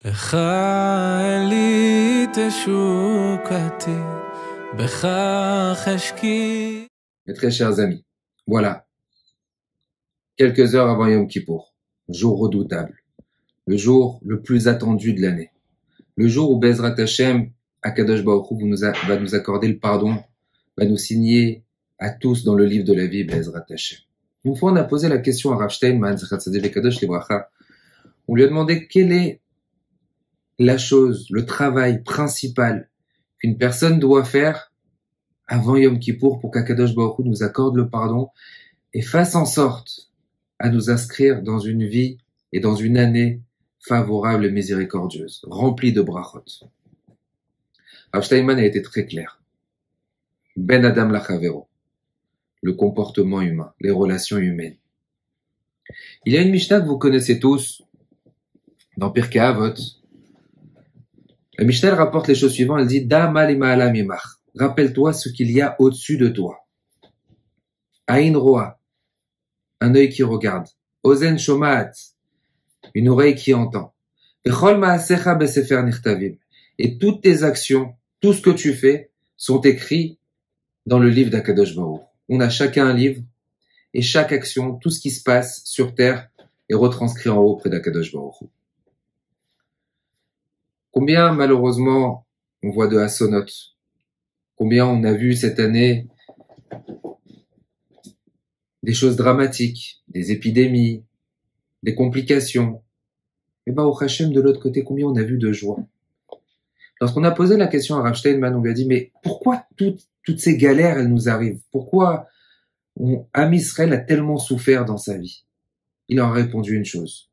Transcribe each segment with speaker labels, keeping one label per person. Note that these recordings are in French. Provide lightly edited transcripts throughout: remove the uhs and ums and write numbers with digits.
Speaker 1: לך אלי תשוקתי, בכך אשקיע.
Speaker 2: Mes très chers amis, voilà, quelques heures avant Yom Kippour, jour redoutable, le jour le plus attendu de l'année, le jour où Bezrat Hashem, Akadosh Baruch Hu va nous accorder le pardon, va nous signer à tous dans le livre de la vie, Bezrat Hashem. Une fois, on a posé la question à Rav Steinman, on lui a demandé quelle est la chose, le travail principal qu'une personne doit faire avant Yom Kippour pour qu'Akadosh Baruch Hu nous accorde le pardon et fasse en sorte à nous inscrire dans une vie et dans une année favorable et miséricordieuse, remplie de brachot. Rav Steinman a été très clair. Ben Adam Lachavero, le comportement humain, les relations humaines. Il y a une Mishnah que vous connaissez tous, dans Pirkei Avot. La Mishnah elle rapporte les choses suivantes, elle dit Da'ama lima'ala mimach. Rappelle-toi ce qu'il y a au-dessus de toi. Aïn roa, un œil qui regarde. Ozen shomaat, une oreille qui entend. Echol ma'asecha besefer nichtavim. Et toutes tes actions, tout ce que tu fais, sont écrits dans le livre d'Akadosh Baruch. On a chacun un livre, et chaque action, tout ce qui se passe sur terre, est retranscrit en haut près d'Akadosh Baruch. Combien, malheureusement, on voit de Hassonot? Combien on a vu cette année des choses dramatiques, des épidémies, des complications. Et au Hachem, de l'autre côté, combien on a vu de joie? Lorsqu'on a posé la question à Rav Steinman, on lui a dit, mais pourquoi toutes ces galères, elles nous arrivent? Pourquoi Am Israël a tellement souffert dans sa vie? Il a répondu une chose.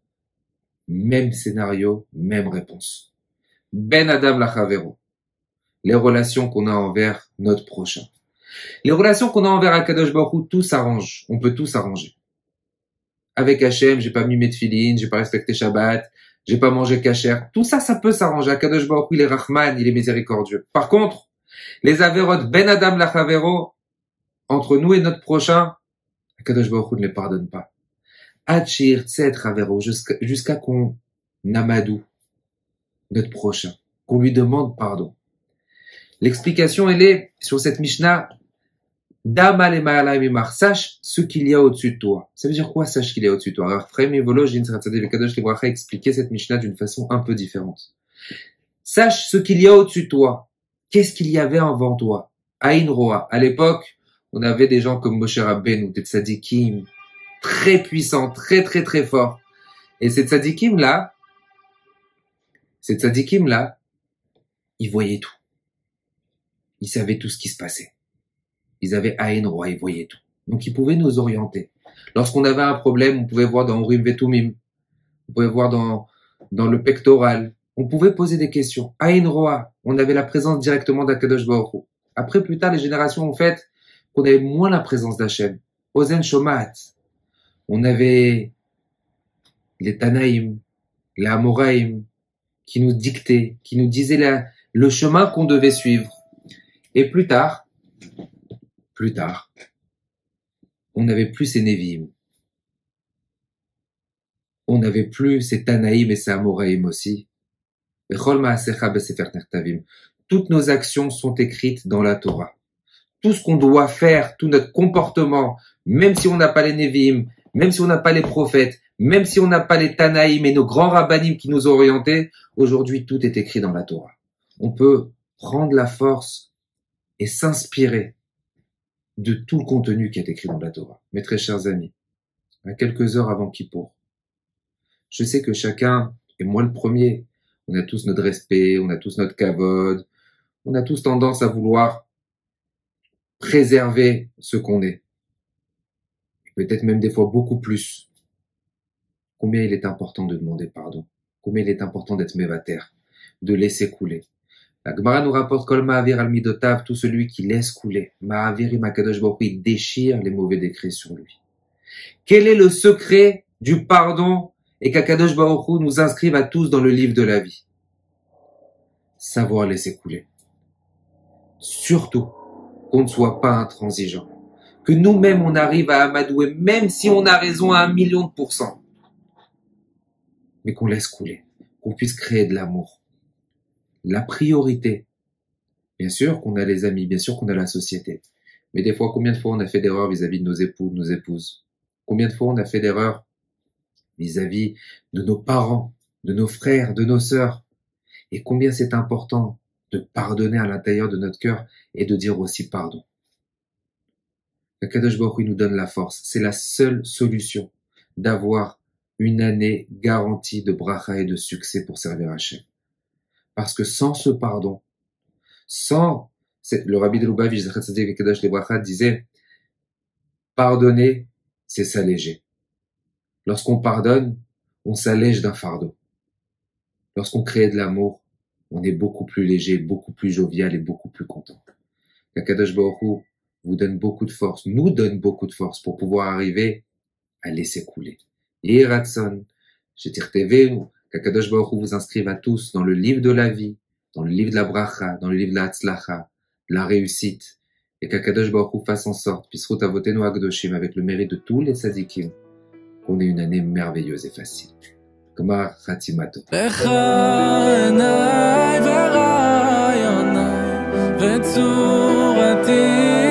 Speaker 2: Même scénario, même réponse. Ben Adam Lachavero. Les relations qu'on a envers notre prochain. Les relations qu'on a envers Akadosh Baruch Hu, tout s'arrange. On peut tout s'arranger. Avec Hachem, j'ai pas mis mes tefilines, j'ai pas respecté Shabbat, j'ai pas mangé kasher. Tout ça, ça peut s'arranger. Akadosh Baruch Hu, il est Rahman, il est miséricordieux. Par contre, les averot Ben Adam Lachavero, entre nous et notre prochain, Akadosh Baruch Hu ne les pardonne pas. Hachir Tset Ravero, jusqu'à qu'on amadoue notre prochain, qu'on lui demande pardon. L'explication, elle est sur cette Mishnah. Sache ce qu'il y a au-dessus de toi. Ça veut dire quoi, sache qu'il y a au-dessus de toi? Alors, Frère Volojin, Kadosh Libracha, expliquait cette Mishnah d'une façon un peu différente. Sache ce qu'il y a au-dessus de toi. Qu'est-ce qu'il y avait avant toi? Aïn Roa. À l'époque, on avait des gens comme Moshe Rabbeinu, des tzadikim, très puissants, très très très forts. Et ces tzadikim-là, ils voyaient tout. Ils savaient tout ce qui se passait. Ils avaient Aïn Roa, ils voyaient tout. Donc ils pouvaient nous orienter. Lorsqu'on avait un problème, on pouvait voir dans Urim Vetumim, on pouvait voir dans le pectoral, on pouvait poser des questions. Aïn Roa, on avait la présence directement d'Akadosh Baruch Hu. Après, plus tard, les générations ont fait qu'on avait moins la présence d'Hachem. Ozen Shomat, on avait les Tanaïm, les Amoraïm, qui nous dictaient, qui nous disaient le chemin qu'on devait suivre. Et plus tard, on n'avait plus ces Nevi'im. On n'avait plus ces Tanaïm et ces Amoraïm aussi. Toutes nos actions sont écrites dans la Torah. Tout ce qu'on doit faire, tout notre comportement, même si on n'a pas les Nevi'im, même si on n'a pas les prophètes, même si on n'a pas les Tanaïm et nos grands rabbanim qui nous ont orientés, aujourd'hui tout est écrit dans la Torah. On peut prendre la force et s'inspirer de tout le contenu qui est écrit dans la Torah. Mes très chers amis, à quelques heures avant Kippour, je sais que chacun, et moi le premier, on a tous notre respect, on a tous notre kavod, on a tous tendance à vouloir préserver ce qu'on est. Peut-être même des fois beaucoup plus. Combien il est important de demander pardon. Combien il est important d'être mévater, de laisser couler. La Gemara nous rapporte Kol Ma'avir al Midotav, tout celui qui laisse couler. Ma'avir im Akadosh Baruch Hu, il déchire les mauvais décrets sur lui. Quel est le secret du pardon et qu'Akadosh Baruch Hu nous inscrive à tous dans le livre de la vie? Savoir laisser couler. Surtout qu'on ne soit pas intransigeant. Que nous-mêmes on arrive à amadouer, même si on a raison à 1 million %. Mais qu'on laisse couler. qu'on puisse créer de l'amour. La priorité. Bien sûr qu'on a les amis, bien sûr qu'on a la société. Mais des fois, combien de fois on a fait d'erreurs vis-à-vis de nos époux, de nos épouses? Combien de fois on a fait d'erreurs vis-à-vis de nos parents, de nos frères, de nos sœurs? Et combien c'est important de pardonner à l'intérieur de notre cœur et de dire aussi pardon. Kadosh Baruch Hu nous donne la force. C'est la seule solution d'avoir une année garantie de bracha et de succès pour servir Hachem. Parce que sans ce pardon, le Rabbi de Lubavitch, Zachat Tzaddik Kadosh de Bracha, disait, pardonner, c'est s'alléger. Lorsqu'on pardonne, on s'allège d'un fardeau. Lorsqu'on crée de l'amour, on est beaucoup plus léger, beaucoup plus jovial et beaucoup plus content. Kadosh Baruch Hu vous donne beaucoup de force, nous donne beaucoup de force pour pouvoir arriver à laisser couler. Et Ratson, Kadosh Baruch Hu vous inscrive à tous dans le livre de la vie, dans le livre de la bracha, dans le livre de la hatzlacha, la réussite, et qu'Akadosh Baruch Hu fasse en sorte, Pisrut Avotenu Akdoshim, avec le mérite de tous les tzadikim, qu'on ait une année merveilleuse et facile. Gmar Khatimato.
Speaker 1: וצורתי